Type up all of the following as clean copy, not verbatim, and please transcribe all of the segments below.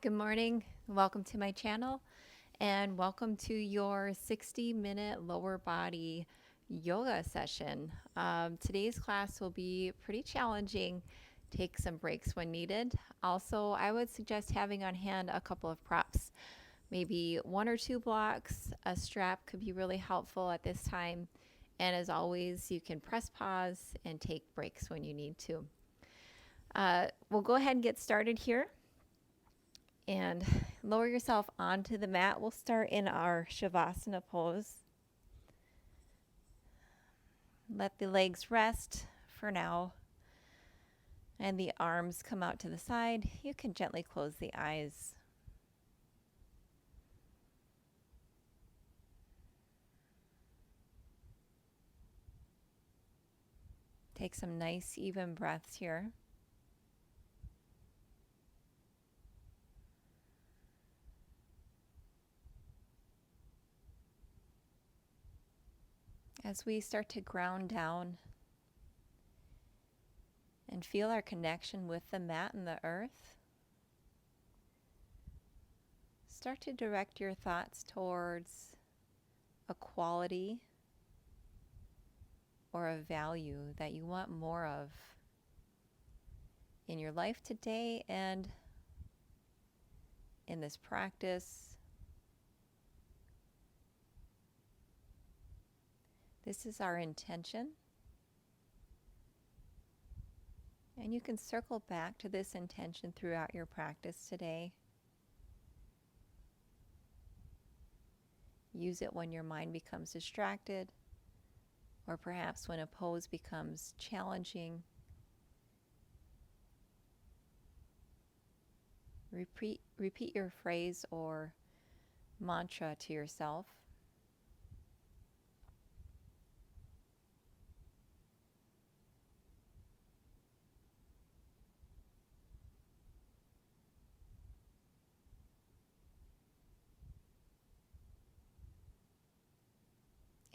Good morning. Welcome to my channel and welcome to your 60-minute lower body yoga session. Today's class will be pretty challenging. Take some breaks when needed. Also, I would suggest having on hand a couple of props. Maybe one or two blocks. A strap could be really helpful at this time. And as always, you can press pause and take breaks when you need to. We'll go ahead and get started here. And lower yourself onto the mat. We'll start in our Shavasana Pose. Let the legs rest for now. And the arms come out to the side. You can gently close the eyes. Take some nice even breaths here. As we start to ground down and feel our connection with the mat and the earth, start to direct your thoughts towards a quality or a value that you want more of in your life today and in this practice. This is our intention. And you can circle back to this intention throughout your practice today. Use it when your mind becomes distracted, or perhaps when a pose becomes challenging. Repeat your phrase or mantra to yourself.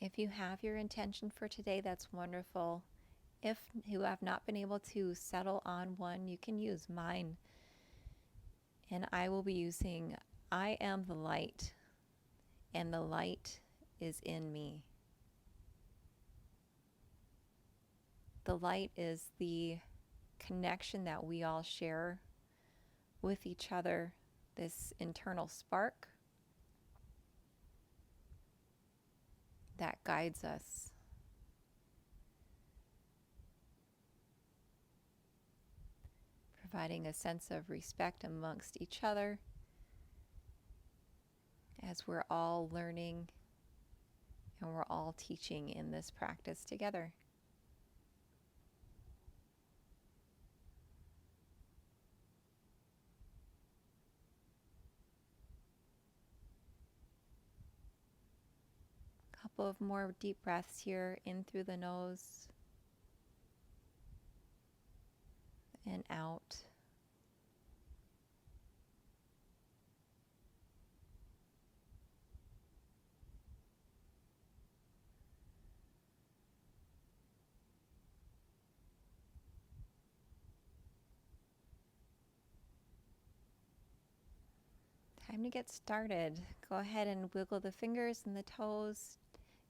If you have your intention for today, that's wonderful. If you have not been able to settle on one, you can use mine. And I will be using, I am the light, and the light is in me. The light is the connection that we all share with each other, this internal spark that guides us. Providing a sense of respect amongst each other as we're all learning and we're all teaching in this practice together. Couple of more deep breaths here, in through the nose and out. Time to get started. Go ahead and wiggle the fingers and the toes.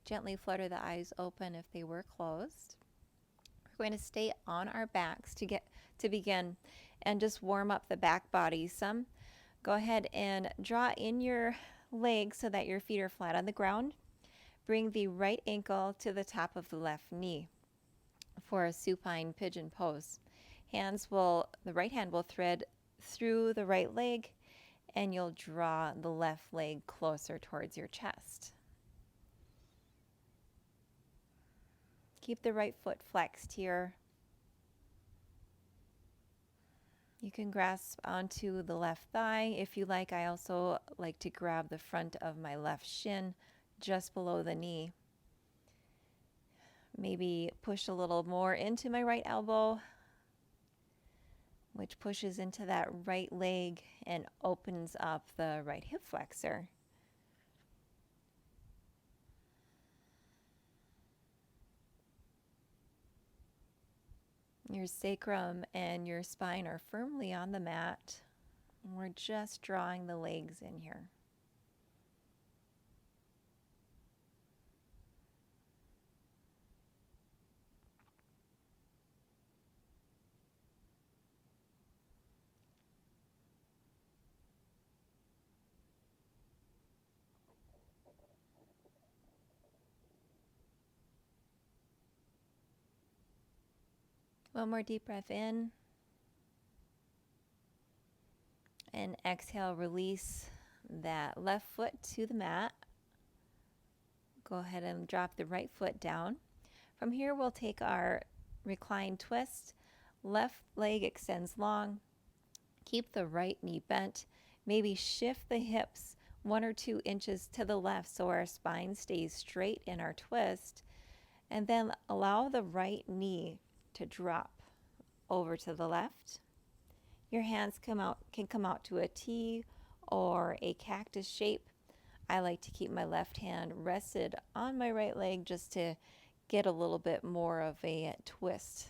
Gently flutter the eyes open if they were closed. We're going to stay on our backs to begin and just warm up the back body some. Go ahead and draw in your legs so that your feet are flat on the ground. Bring the right ankle to the top of the left knee for a supine pigeon pose. The right hand will thread through the right leg, and you'll draw the left leg closer towards your chest. Keep the right foot flexed here. You can grasp onto the left thigh if you like. I also like to grab the front of my left shin just below the knee. Maybe push a little more into my right elbow, which pushes into that right leg and opens up the right hip flexor. Your sacrum and your spine are firmly on the mat. We're just drawing the legs in here. One more deep breath in. And exhale, release that left foot to the mat. Go ahead and drop the right foot down. From here, we'll take our recline twist. Left leg extends long. Keep the right knee bent. Maybe shift the hips 1 or 2 inches to the left so our spine stays straight in our twist. And then allow the right knee to drop over to the left. Your hands can come out to a T or a cactus shape. I like to keep my left hand rested on my right leg just to get a little bit more of a twist.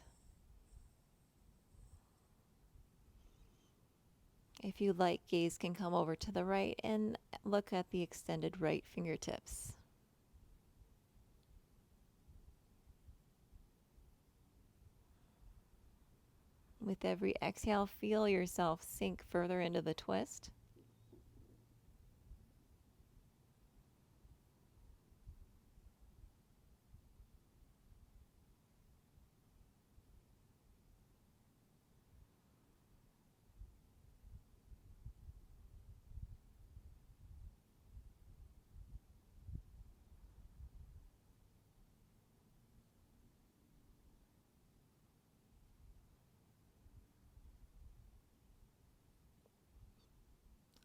If you like, gaze can come over to the right and look at the extended right fingertips. With every exhale, feel yourself sink further into the twist.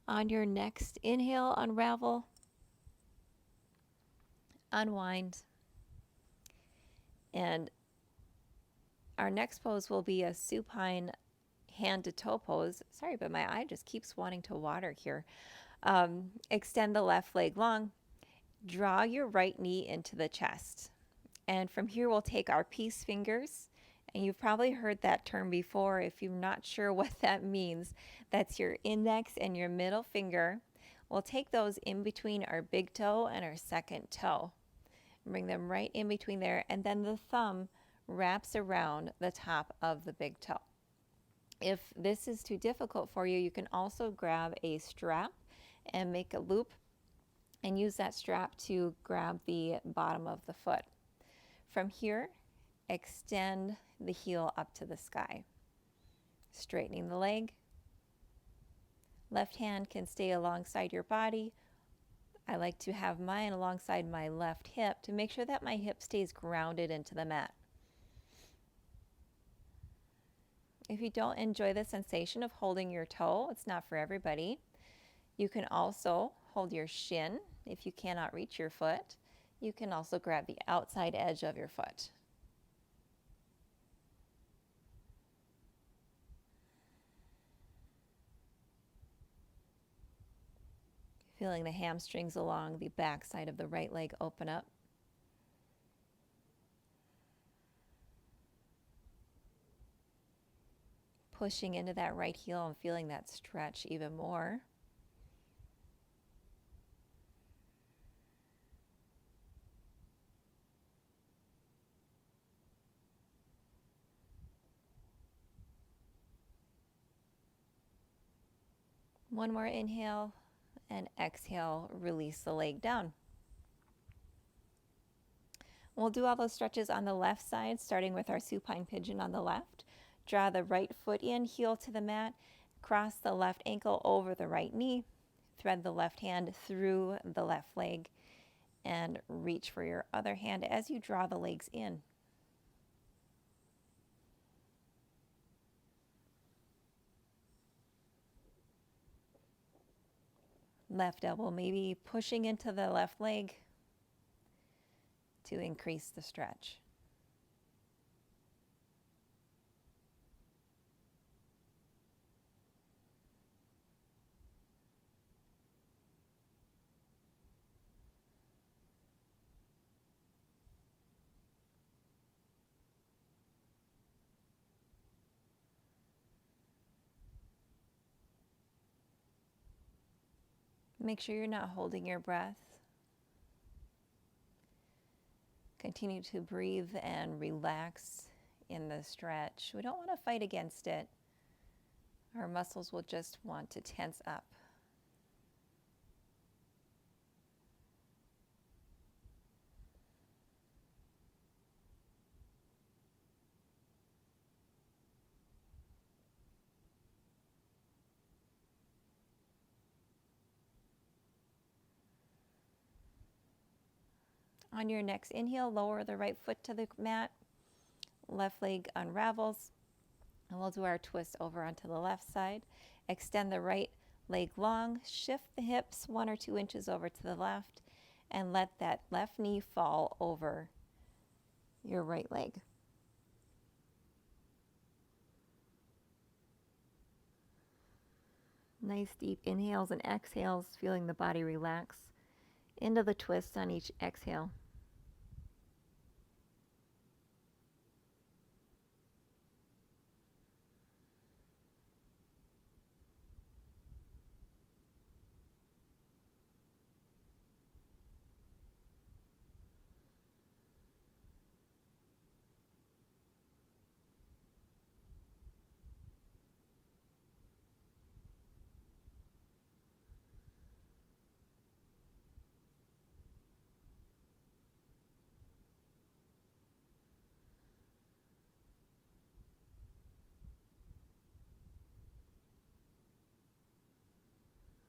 On your next inhale, unravel, unwind, and our next pose will be a supine hand to toe pose. Sorry, but my eye just keeps wanting to water here. Extend the left leg long, draw your right knee into the chest. And from here, we'll take our peace fingers. And you've probably heard that term before. If you're not sure what that means, that's your index and your middle finger. We'll take those in between our big toe and our second toe. Bring them right in between there. And then the thumb wraps around the top of the big toe. If this is too difficult for you, you can also grab a strap and make a loop and use that strap to grab the bottom of the foot. From here, extend the heel up to the sky, straightening the leg. Left hand can stay alongside your body. I like to have mine alongside my left hip to make sure that my hip stays grounded into the mat. If you don't enjoy the sensation of holding your toe, it's not for everybody. You can also hold your shin if you cannot reach your foot. You can also grab the outside edge of your foot. Feeling the hamstrings along the back side of the right leg open up. Pushing into that right heel and feeling that stretch even more. One more inhale and exhale, release the leg down. We'll do all those stretches on the left side, starting with our supine pigeon on the left. Draw the right foot in, heel to the mat, cross the left ankle over the right knee, thread the left hand through the left leg, and reach for your other hand as you draw the legs in. Left elbow maybe pushing into the left leg to increase the stretch. Make sure you're not holding your breath. Continue to breathe and relax in the stretch. We don't want to fight against it. Our muscles will just want to tense up. On your next inhale, lower the right foot to the mat. Left leg unravels. And we'll do our twist over onto the left side. Extend the right leg long. Shift the hips 1 or 2 inches over to the left. And let that left knee fall over your right leg. Nice deep inhales and exhales, feeling the body relax. Into the twist on each exhale.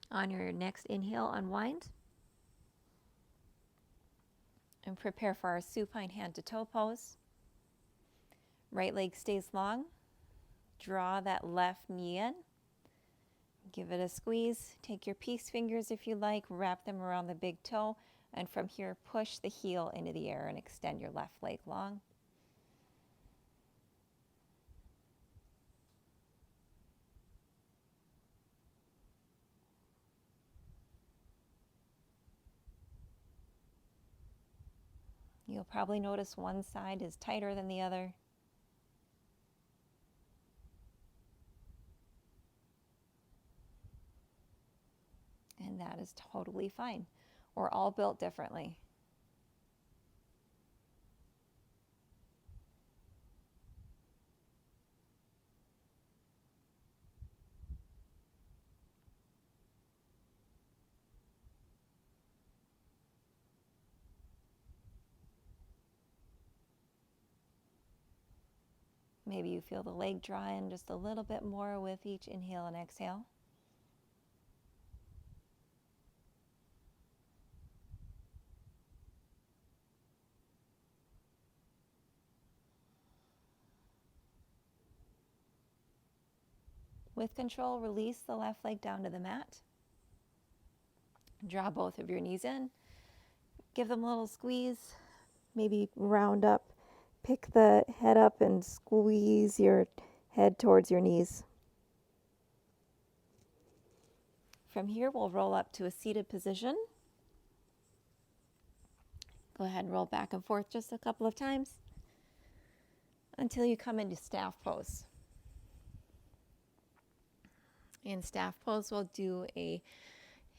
On your next inhale, unwind. And prepare for our supine hand to toe pose. Right leg stays long. Draw that left knee in. Give it a squeeze. Take your peace fingers if you like, wrap them around the big toe, and from here push the heel into the air and extend your left leg long. You'll probably notice one side is tighter than the other. And that is totally fine. We're all built differently. Maybe you feel the leg draw in just a little bit more with each inhale and exhale. With control, release the left leg down to the mat. Draw both of your knees in. Give them a little squeeze. Maybe round up. Pick the head up and squeeze your head towards your knees. From here, we'll roll up to a seated position. Go ahead and roll back and forth just a couple of times until you come into staff pose. In staff pose, we'll do a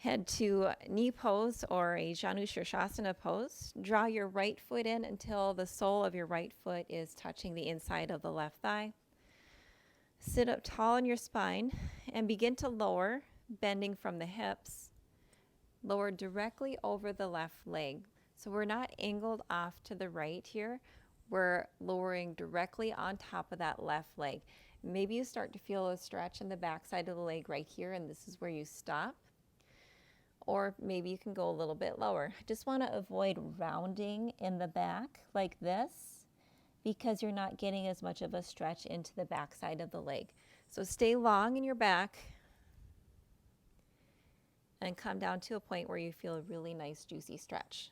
head to knee pose or a Shavasana pose. Draw your right foot in until the sole of your right foot is touching the inside of the left thigh. Sit up tall in your spine and begin to lower, bending from the hips. Lower directly over the left leg. So we're not angled off to the right here. We're lowering directly on top of that left leg. Maybe you start to feel a stretch in the back side of the leg right here, and this is where you stop. Or maybe you can go a little bit lower. Just want to avoid rounding in the back like this because you're not getting as much of a stretch into the back side of the leg. So stay long in your back and come down to a point where you feel a really nice juicy stretch.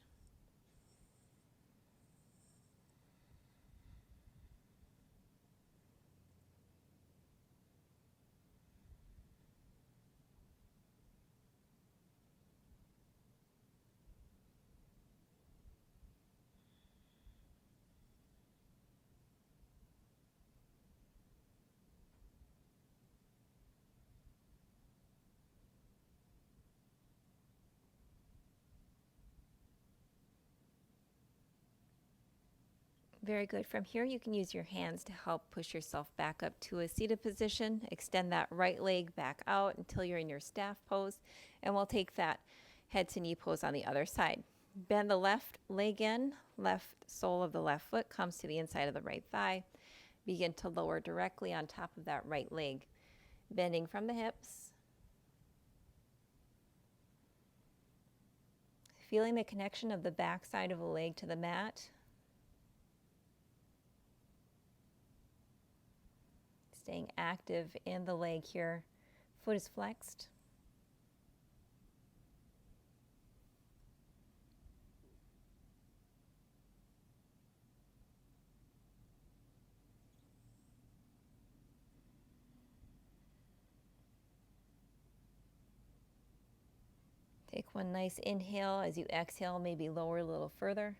Very good. From here, you can use your hands to help push yourself back up to a seated position. Extend that right leg back out until you're in your staff pose. And we'll take that head to knee pose on the other side. Bend the left leg in. Left sole of the left foot comes to the inside of the right thigh. Begin to lower directly on top of that right leg. Bending from the hips. Feeling the connection of the back side of the leg to the mat. Staying active in the leg here. Foot is flexed. Take one nice inhale. As you exhale, maybe lower a little further.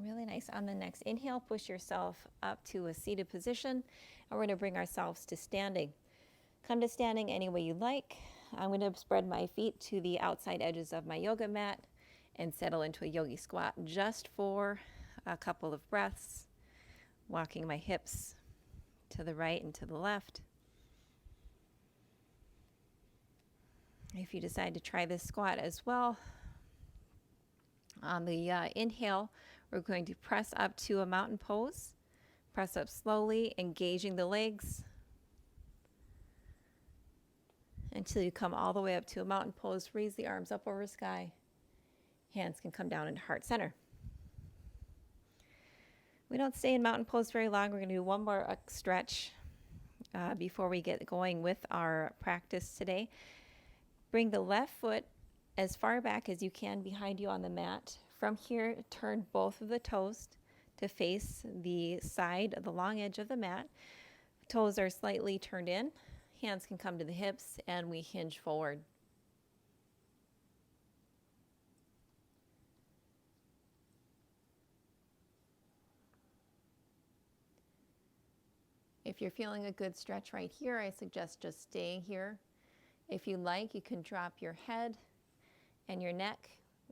Really nice. On the next inhale, push yourself up to a seated position. And we're going to bring ourselves to standing. Come to standing any way you like. I'm going to spread my feet to the outside edges of my yoga mat and settle into a yogi squat just for a couple of breaths, walking my hips to the right and to the left. If you decide to try this squat as well, on the inhale, we're going to press up to a mountain pose. Press up slowly, engaging the legs until you come all the way up to a mountain pose. Raise the arms up over the sky. Hands can come down into heart center. We don't stay in mountain pose very long. We're going to do one more stretch before we get going with our practice today. Bring the left foot as far back as you can behind you on the mat. From here, turn both of the toes to face the side of the long edge of the mat. Toes are slightly turned in. Hands can come to the hips, and we hinge forward. If you're feeling a good stretch right here, I suggest just staying here. If you like, you can drop your head and your neck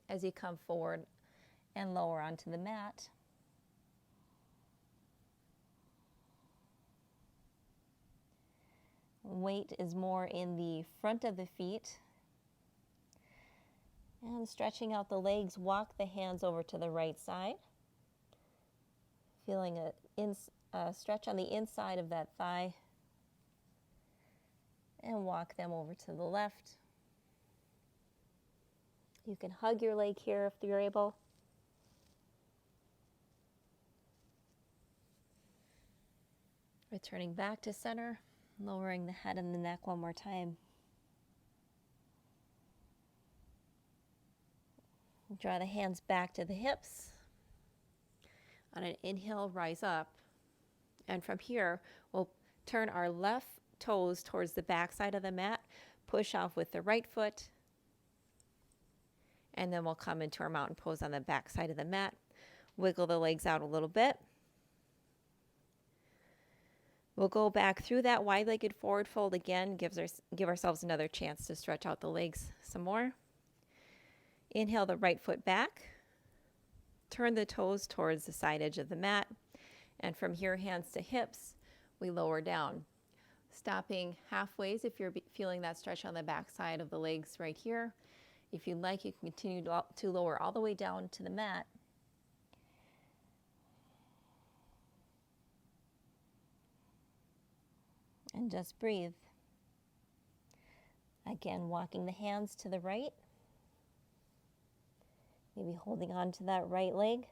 as you come forward and lower onto the mat. Weight is more in the front of the feet. And stretching out the legs, walk the hands over to the right side. Feeling a stretch on the inside of that thigh. And walk them over to the left. You can hug your leg here if you're able. Returning back to center, lowering the head and the neck one more time. Draw the hands back to the hips. On an inhale, rise up. And from here, we'll turn our left toes towards the back side of the mat, push off with the right foot, and then we'll come into our mountain pose on the back side of the mat. Wiggle the legs out a little bit. We'll go back through that wide-legged forward fold again, give ourselves another chance to stretch out the legs some more. Inhale the right foot back. Turn the toes towards the side edge of the mat. And from here, hands to hips, we lower down. Stopping halfway if you're feeling that stretch on the back side of the legs right here. If you'd like, you can continue to lower all the way down to the mat. And just breathe. Again, walking the hands to the right. Maybe holding on to that right leg.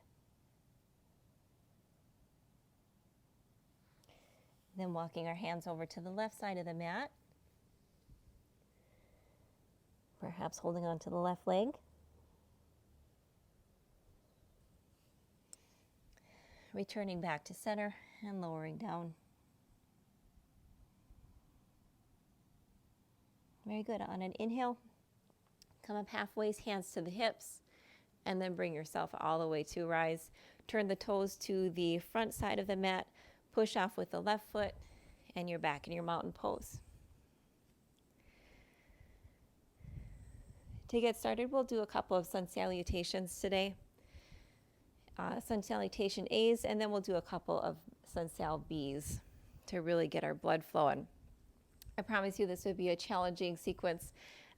Then walking our hands over to the left side of the mat. Perhaps holding on to the left leg. Returning back to center and lowering down. Very good. On an inhale, Come up halfway, hands to the hips, and then bring yourself all the way to rise. Turn the toes to the front side of the mat, push off with the left foot, and you're back in your mountain pose. To get started, we'll do a couple of sun salutations today. Sun salutation A's, and then we'll do a couple of sun sal B's to really get our blood flowing. I promise you this would be a challenging sequence,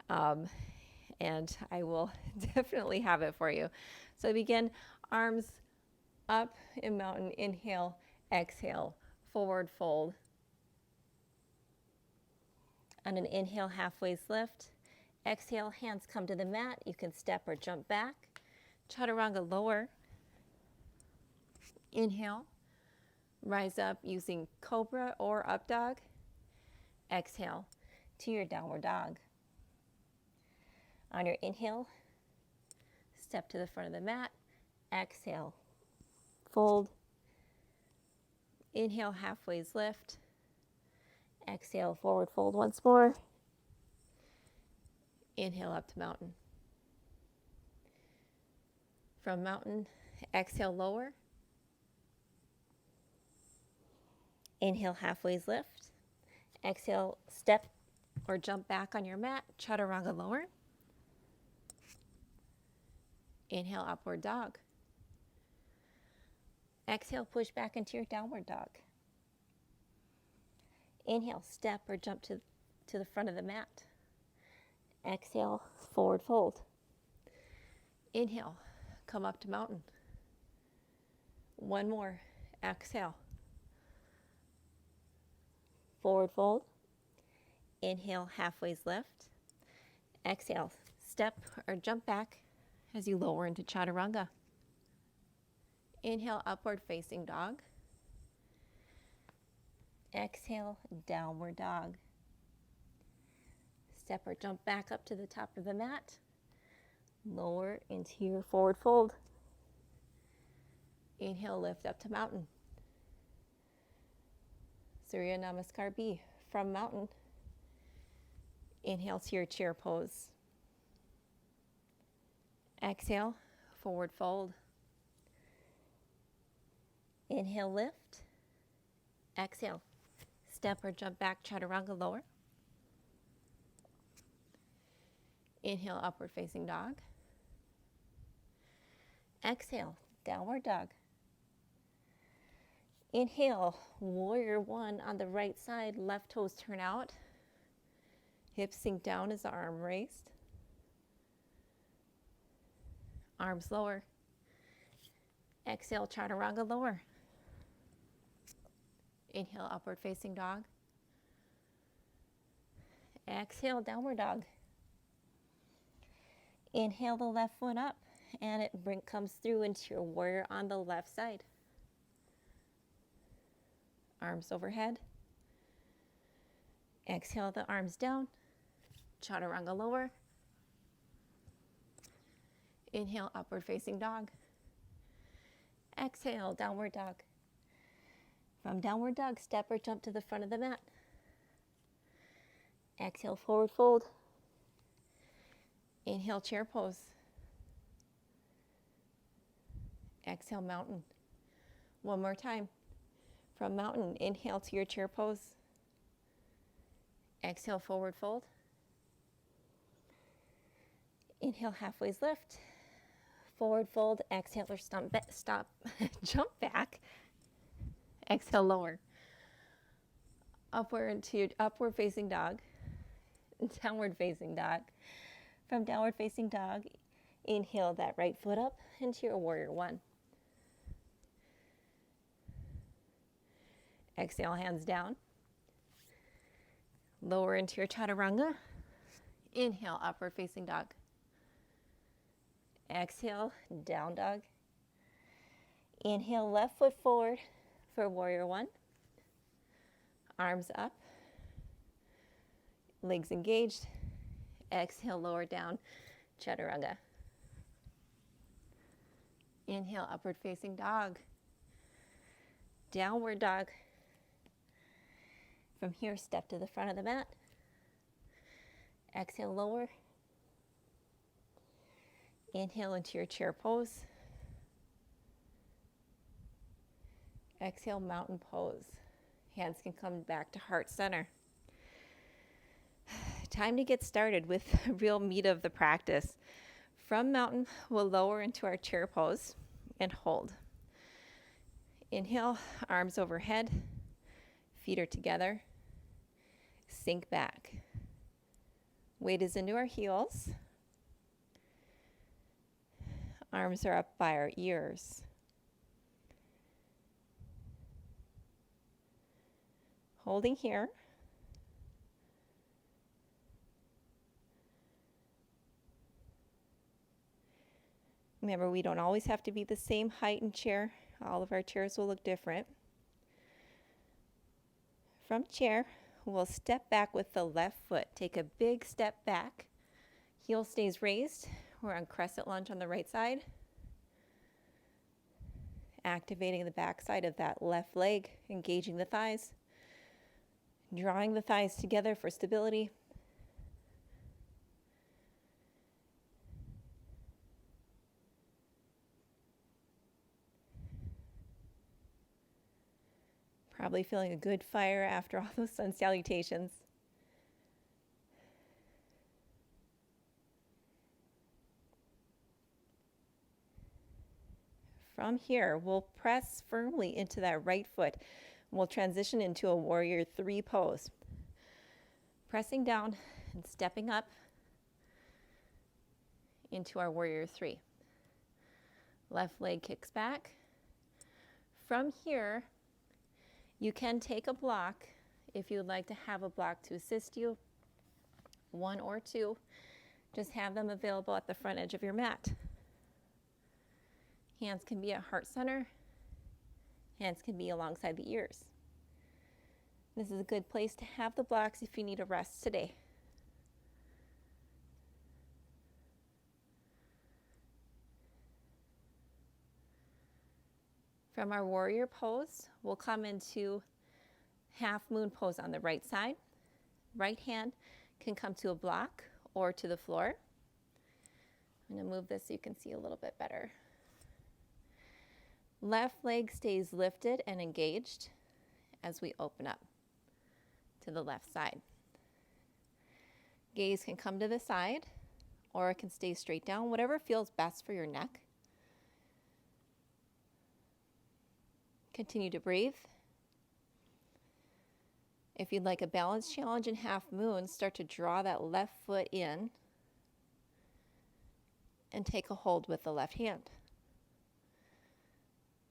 and I will definitely have it for you. So begin, arms up in mountain, inhale, exhale, forward fold. On an inhale, halfway lift. Exhale, hands come to the mat. You can step or jump back. Chaturanga lower. Inhale, rise up using cobra or up dog. Exhale to your downward dog. On your inhale, step to the front of the mat. Exhale, fold. Inhale, halfway lift. Exhale, forward fold once more. Inhale up to mountain. From mountain, exhale, lower. Inhale, halfway lift. Exhale, step or jump back on your mat, chaturanga lower. Inhale, upward dog. Exhale, push back into your downward dog. Inhale, step or jump to the front of the mat. Exhale, forward fold. Inhale, come up to mountain. One more, exhale. Forward fold. Inhale, halfway lift. Exhale, step or jump back as you lower into chaturanga. Inhale, upward facing dog. Exhale, downward dog. Step or jump back up to the top of the mat. Lower into your forward fold. Inhale, lift up to mountain. Surya Namaskar B. From mountain, inhale to your chair pose. Exhale, forward fold. Inhale, lift. Exhale, step or jump back, chaturanga lower. Inhale, upward facing dog. Exhale, downward dog. Inhale, warrior one on the right side, left toes turn out. Hips sink down as the arm raised. Arms lower. Exhale, chaturanga lower. Inhale, upward facing dog. Exhale, downward dog. Inhale the left foot up, and it comes through into your warrior on the left side. Arms overhead. Exhale the arms down. Chaturanga lower. Inhale, upward facing dog. Exhale, downward dog. From downward dog, step or jump to the front of the mat. Exhale, forward fold. Inhale, chair pose. Exhale, mountain. One more time. From mountain, inhale to your chair pose. Exhale, forward fold. Inhale, halfway lift. Forward fold. Exhale or stop. Jump back. Exhale, lower. Upward facing dog. Downward facing dog. From downward facing dog, inhale that right foot up into your warrior one. Exhale, hands down. Lower into your chaturanga. Inhale, upward facing dog. Exhale, down dog. Inhale, left foot forward for warrior one. Arms up. Legs engaged. Exhale, lower down, chaturanga. Inhale, upward facing dog. Downward dog. From here, step to the front of the mat. Exhale, lower. Inhale into your chair pose. Exhale, mountain pose. Hands can come back to heart center. Time to get started with the real meat of the practice. From mountain, we'll lower into our chair pose and hold. Inhale, arms overhead, feet are together. Sink back. Weight is into our heels. Arms are up by our ears. Holding here. Remember, we don't always have to be the same height and chair. All of our chairs will look different. From chair, we'll step back with the left foot. Take a big step back. Heel stays raised. We're on crescent lunge on the right side. Activating the back side of that left leg, engaging the thighs. Drawing the thighs together for stability. Probably feeling a good fire after all those sun salutations. From here, we'll press firmly into that right foot. We'll transition into a warrior 3 pose. Pressing down and stepping up into our warrior 3. Left leg kicks back. From here, you can take a block if you would like to have a block to assist you. 1 or 2. Just have them available at the front edge of your mat. Hands can be at heart center. Hands can be alongside the ears. This is a good place to have the blocks if you need a rest today. From our warrior pose, we'll come into half moon pose on the right side. Right hand can come to a block or to the floor. I'm going to move this so you can see a little bit better. Left leg stays lifted and engaged as we open up to the left side. Gaze can come to the side or it can stay straight down, whatever feels best for your neck. Continue to breathe. If you'd like a balance challenge in half moon, start to draw that left foot in and take a hold with the left hand.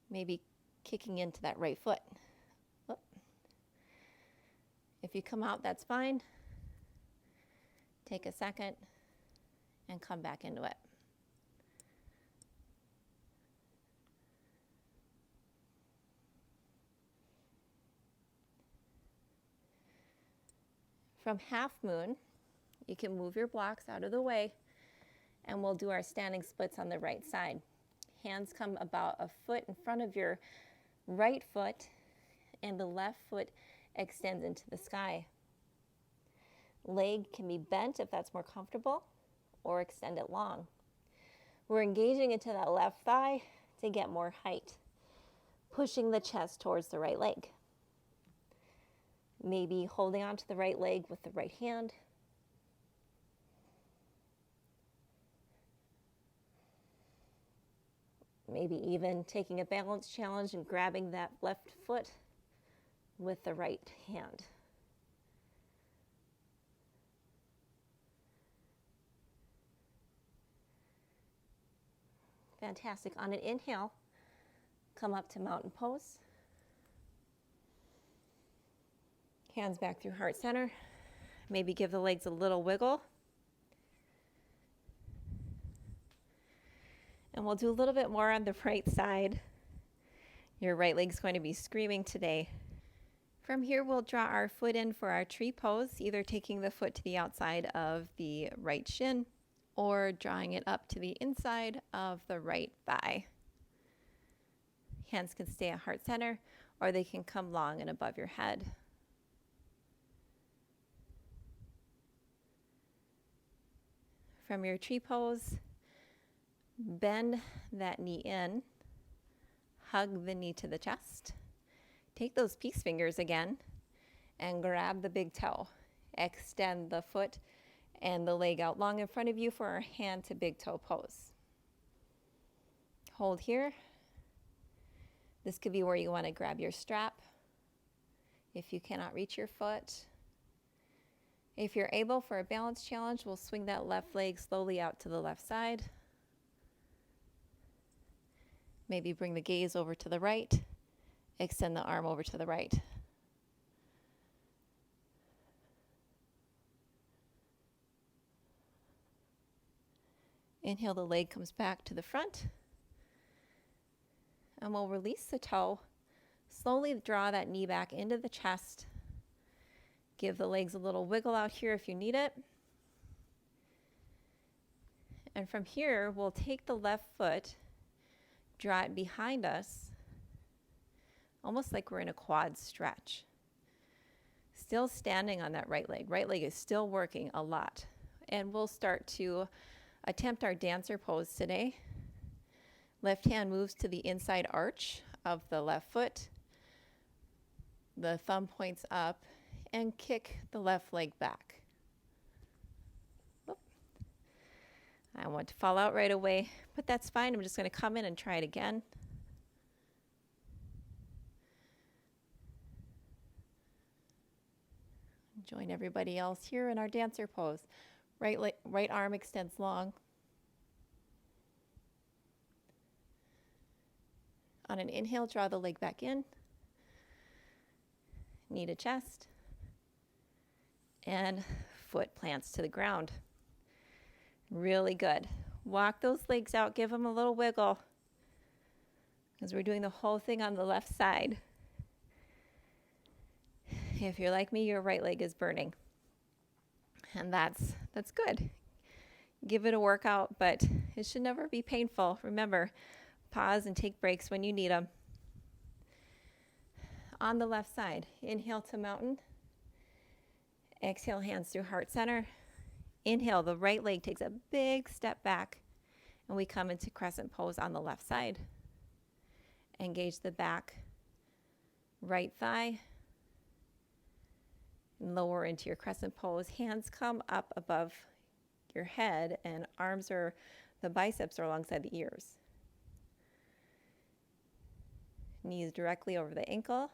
Maybe kicking into that right foot. Whoop. If you come out, that's fine. Take a second and come back into it. From half moon, you can move your blocks out of the way and we'll do our standing splits on the right side. Hands come about a foot in front of your right foot and the left foot extends into the sky. Leg can be bent if that's more comfortable or extend it long. We're engaging into that left thigh to get more height, pushing the chest towards the right leg. Maybe holding onto the right leg with the right hand. Maybe even taking a balance challenge and grabbing that left foot with the right hand. Fantastic. On an inhale, come up to mountain pose. Hands back through heart center. Maybe give the legs a little wiggle. And we'll do a little bit more on the right side. Your right leg's going to be screaming today. From here, we'll draw our foot in for our tree pose, either taking the foot to the outside of the right shin or drawing it up to the inside of the right thigh. Hands can stay at heart center or they can come long and above your head. From your tree pose, Bend that knee in, hug the knee to the chest. Take those peace fingers again and grab the big toe. Extend the foot and the leg out long in front of you for our hand to big toe pose. Hold here. This could be where you want to grab your strap if you cannot reach your foot. If you're able, for a balance challenge, we'll swing that left leg slowly out to the left side. Maybe bring the gaze over to the right. Extend the arm over to the right. Inhale, the leg comes back to the front. And we'll release the toe. Slowly draw that knee back into the chest. Give the legs a little wiggle out here if you need it. And from here, we'll take the left foot, draw it behind us, almost like we're in a quad stretch. Still standing on that right leg. Right leg is still working a lot. And we'll start to attempt our dancer pose today. Left hand moves to the inside arch of the left foot. The thumb points up and kick the left leg back. Oop. I want to fall out right away, but that's fine. I'm just going to come in and try it again. Join everybody else here in our dancer pose. Right arm extends long. On an inhale, draw the leg back in. Knee to chest. And foot plants to the ground. Really good. Walk those legs out, give them a little wiggle, because we're doing the whole thing on the left side. If you're like me, your right leg is burning. And that's good. Give it a workout, but it should never be painful. Remember, pause and take breaks when you need them. On the left side, inhale to mountain. Exhale, hands through heart center. Inhale, the right leg takes a big step back, and we come into crescent pose on the left side. Engage the back right thigh. Lower into your crescent pose. Hands come up above your head, and the biceps are alongside the ears. Knees directly over the ankle.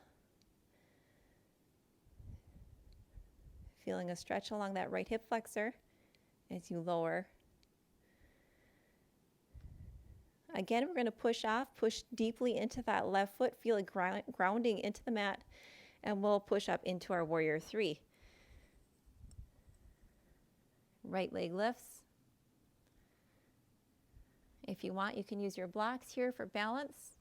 Feeling a stretch along that right hip flexor as you lower. Again, we're going to push deeply into that left foot, feel it grounding into the mat, and we'll push up into our warrior three. Right leg lifts. If you want, you can use your blocks here for balance.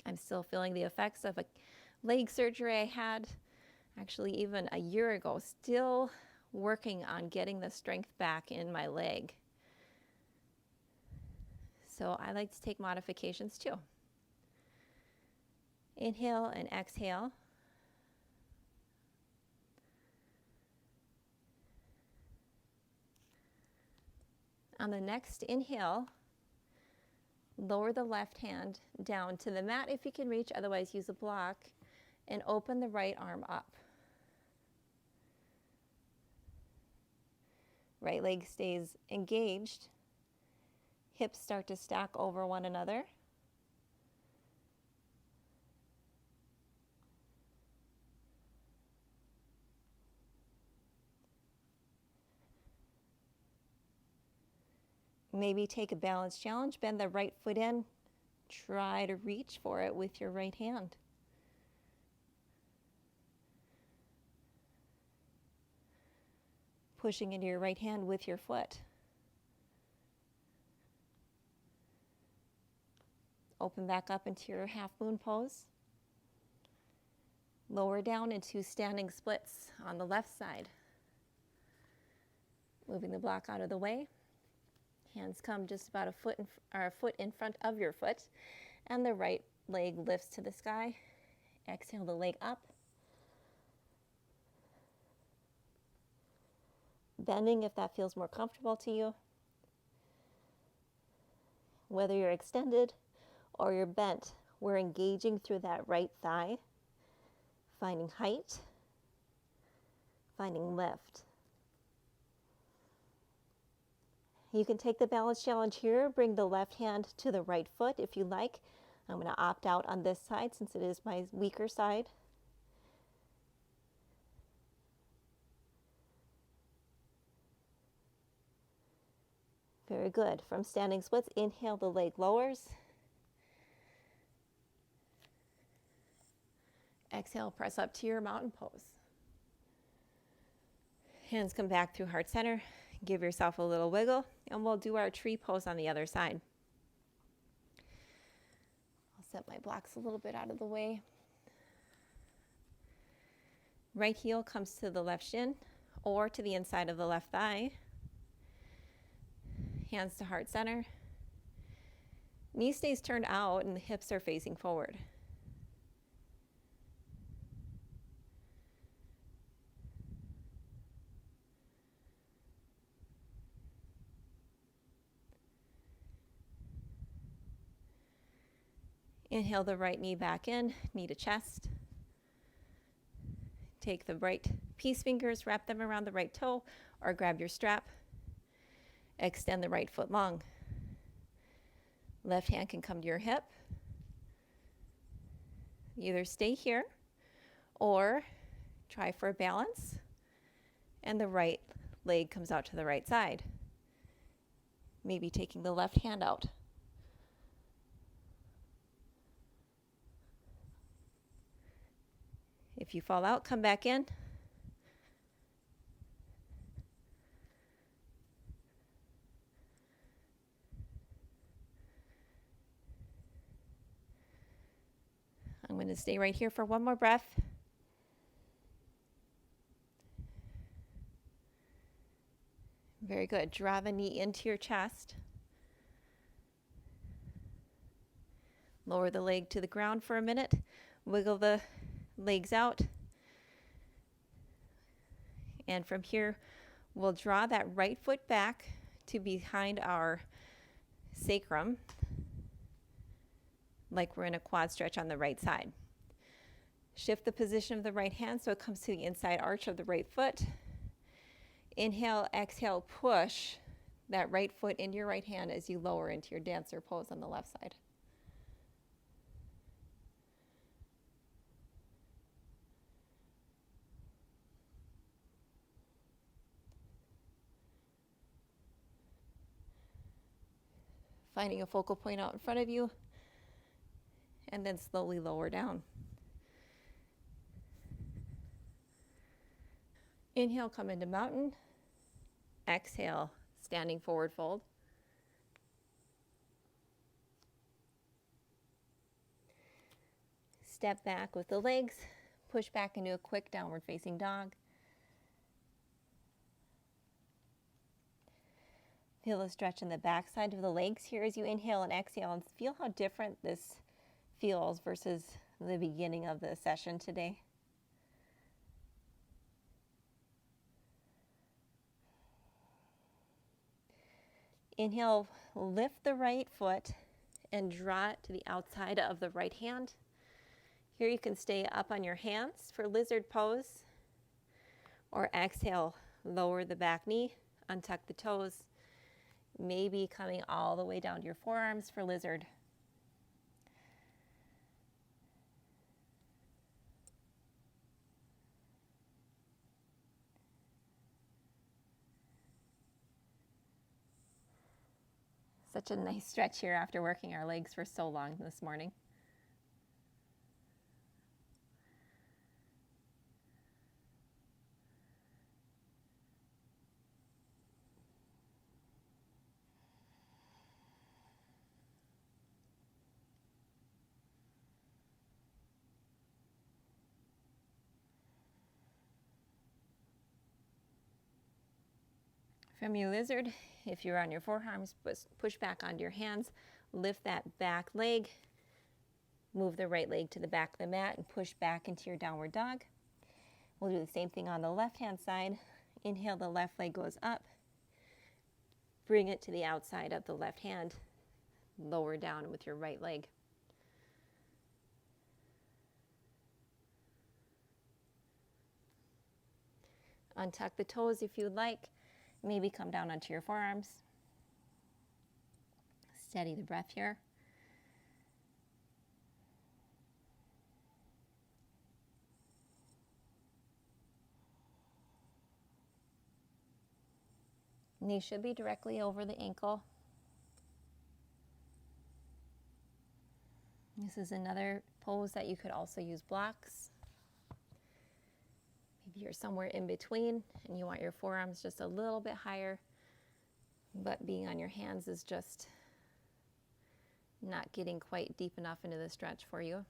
I'm still feeling the effects of a leg surgery I had actually even a year ago, still working on getting the strength back in my leg. So I like to take modifications too. Inhale and exhale. On the next inhale, lower the left hand down to the mat if you can reach, otherwise use a block, and open the right arm up. Right leg stays engaged. Hips start to stack over one another. Maybe take a balance challenge, bend the right foot in, try to reach for it with your right hand. Pushing into your right hand with your foot. Open back up into your half moon pose. Lower down into standing splits on the left side. Moving the block out of the way. Hands come just about a foot in front of your foot, and the right leg lifts to the sky. Exhale the leg up. Bending if that feels more comfortable to you. Whether you're extended or you're bent, we're engaging through that right thigh, finding height, finding lift. You can take the balance challenge here, bring the left hand to the right foot if you like. I'm going to opt out on this side since it is my weaker side. Very good. From standing splits, inhale, the leg lowers. Exhale, press up to your mountain pose. Hands come back through heart center. Give yourself a little wiggle, and we'll do our tree pose on the other side. I'll set my blocks a little bit out of the way. Right heel comes to the left shin or to the inside of the left thigh. Hands to heart center. Knee stays turned out and the hips are facing forward. Inhale the right knee back in, knee to chest. Take the right peace fingers, wrap them around the right toe, or grab your strap. Extend the right foot long. Left hand can come to your hip. Either stay here or try for a balance, and the right leg comes out to the right side. Maybe taking the left hand out. If you fall out, come back in. I'm going to stay right here for one more breath. Very good. Draw the knee into your chest. Lower the leg to the ground for a minute. Wiggle the legs out. And from here, we'll draw that right foot back to behind our sacrum, like we're in a quad stretch on the right side. Shift the position of the right hand so it comes to the inside arch of the right foot. Inhale, exhale, push that right foot into your right hand as you lower into your dancer pose on the left side. Finding a focal point out in front of you, and then slowly lower down. Inhale, come into mountain. Exhale, standing forward fold. Step back with the legs, push back into a quick downward facing dog. Feel a stretch in the back side of the legs here as you inhale and exhale, and feel how different this feels versus the beginning of the session today. Inhale, lift the right foot and draw it to the outside of the right hand. Here you can stay up on your hands for lizard pose, or exhale, lower the back knee, untuck the toes, maybe coming all the way down to your forearms for lizard. Such a nice stretch here after working our legs for so long this morning. From your lizard, if you're on your forearms, push back onto your hands, lift that back leg, Move the right leg to the back of the mat and push back into your downward dog. We'll do the same thing on the left-hand side. Inhale, the left leg goes up. Bring it to the outside of the left hand. Lower down with your right leg. Untuck the toes if you'd like. Maybe come down onto your forearms. Steady the breath here. Knee should be directly over the ankle. This is another pose that you could also use blocks. Maybe you're somewhere in between and you want your forearms just a little bit higher, but being on your hands is just not getting quite deep enough into the stretch for you.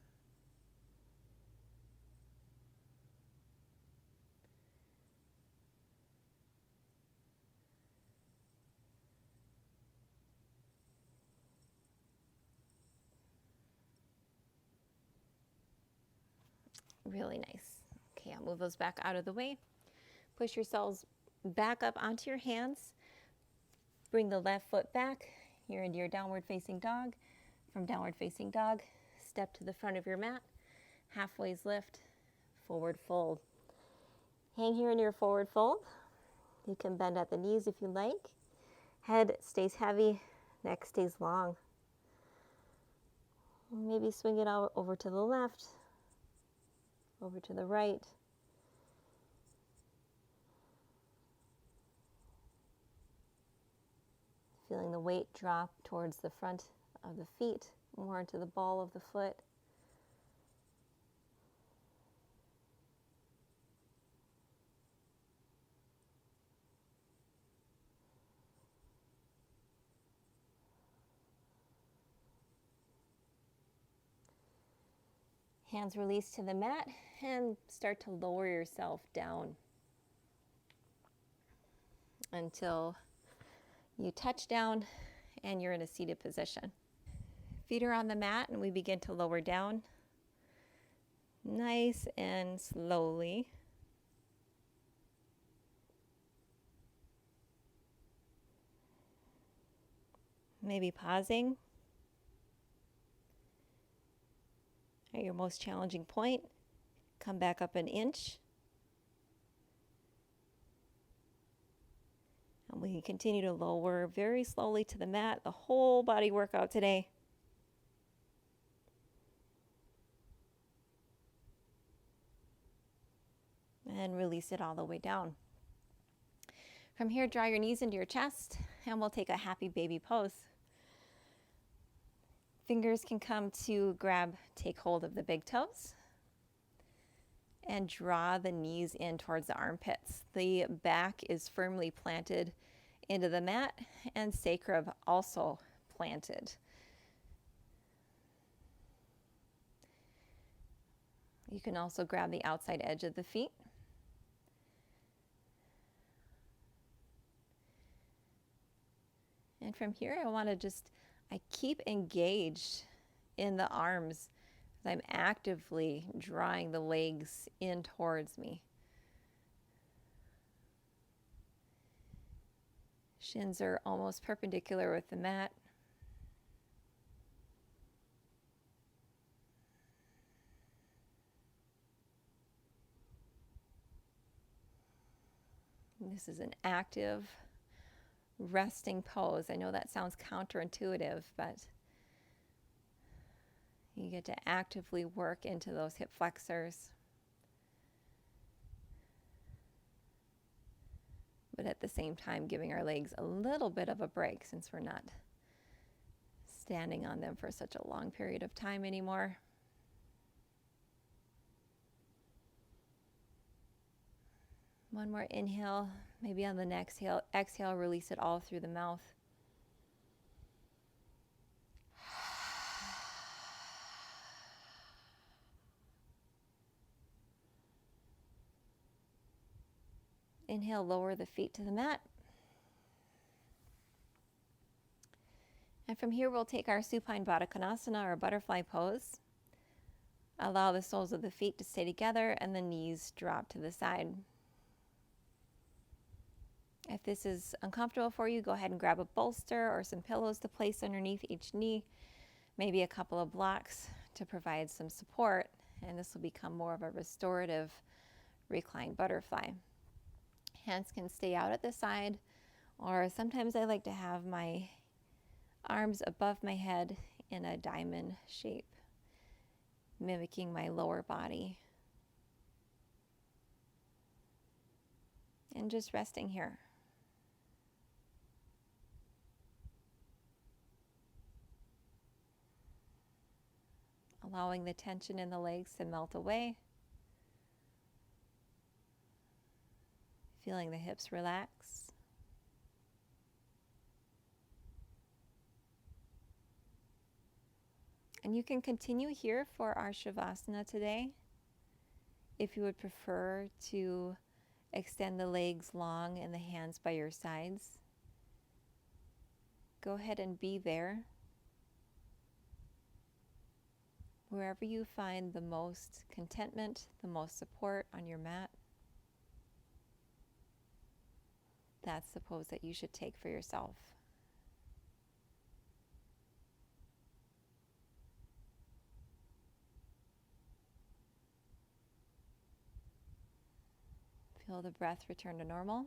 Really nice. Okay, I'll move those back out of the way. Push yourselves back up onto your hands. Bring the left foot back. You're into your downward facing dog. From downward facing dog, step to the front of your mat. Halfway's lift, forward fold. Hang here in your forward fold. You can bend at the knees if you like. Head stays heavy, neck stays long. Maybe swing it out over to the left, over to the right. Feeling the weight drop towards the front of the feet, more into the ball of the foot. Hands release to the mat and start to lower yourself down until you touch down and you're in a seated position. Feet are on the mat and we begin to lower down. Nice and slowly. Maybe pausing at your most challenging point. Come back up an inch. And we continue to lower very slowly to the mat, the whole body workout today. And release it all the way down. From here, draw your knees into your chest, and we'll take a happy baby pose. Fingers can come to take hold of the big toes, and draw the knees in towards the armpits. The back is firmly planted into the mat, and sacrum also planted. You can also grab the outside edge of the feet. And from here, I keep engaged in the arms as I'm actively drawing the legs in towards me. Shins are almost perpendicular with the mat. This is an active resting pose. I know that sounds counterintuitive, but you get to actively work into those hip flexors. But at the same time, giving our legs a little bit of a break since we're not standing on them for such a long period of time anymore. One more inhale, maybe on the next exhale, release it all through the mouth. Inhale, lower the feet to the mat. And from here, we'll take our supine Badakanasana or butterfly pose. Allow the soles of the feet to stay together and the knees drop to the side. If this is uncomfortable for you, go ahead and grab a bolster or some pillows to place underneath each knee, maybe a couple of blocks to provide some support, and this will become more of a restorative reclined butterfly. Hands can stay out at the side, or sometimes I like to have my arms above my head in a diamond shape, mimicking my lower body. And just resting here. Allowing the tension in the legs to melt away. Feeling the hips relax. And you can continue here for our Shavasana today. If you would prefer to extend the legs long and the hands by your sides, go ahead and be there. Wherever you find the most contentment, the most support on your mat, that's the pose that you should take for yourself. Feel the breath return to normal.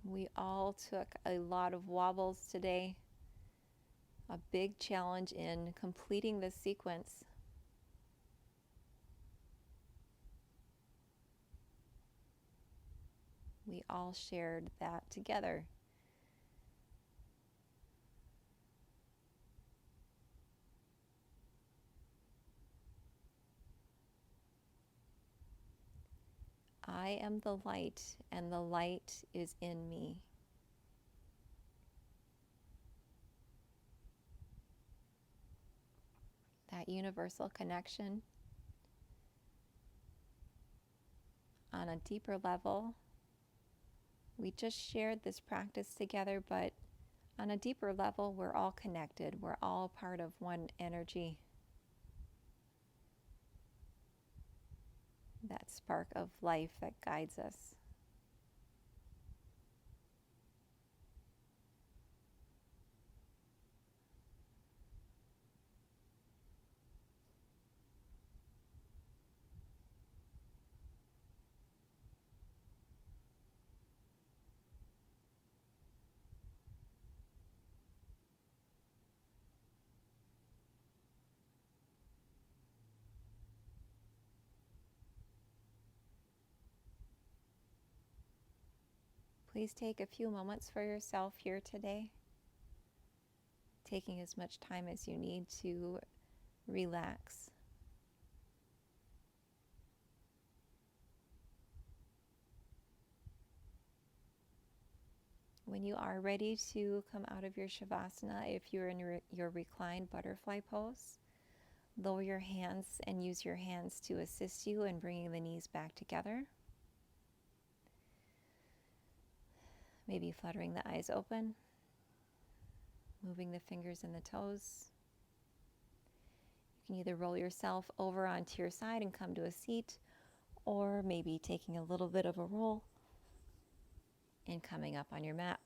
We all took a lot of wobbles today. A big challenge in completing this sequence. We all shared that together. I am the light, and the light is in me. That universal connection on a deeper level. We just shared this practice together, but on a deeper level, we're all connected. We're all part of one energy. That spark of life that guides us. Please take a few moments for yourself here today, taking as much time as you need to relax. When you are ready to come out of your Shavasana, if you're in your reclined butterfly pose, lower your hands and use your hands to assist you in bringing the knees back together. Maybe fluttering the eyes open, moving the fingers and the toes. You can either roll yourself over onto your side and come to a seat, or maybe taking a little bit of a roll and coming up on your mat.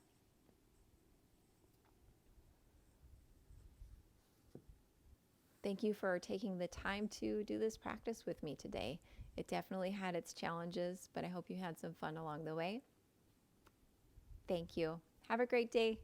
Thank you for taking the time to do this practice with me today. It definitely had its challenges, but I hope you had some fun along the way. Thank you. Have a great day.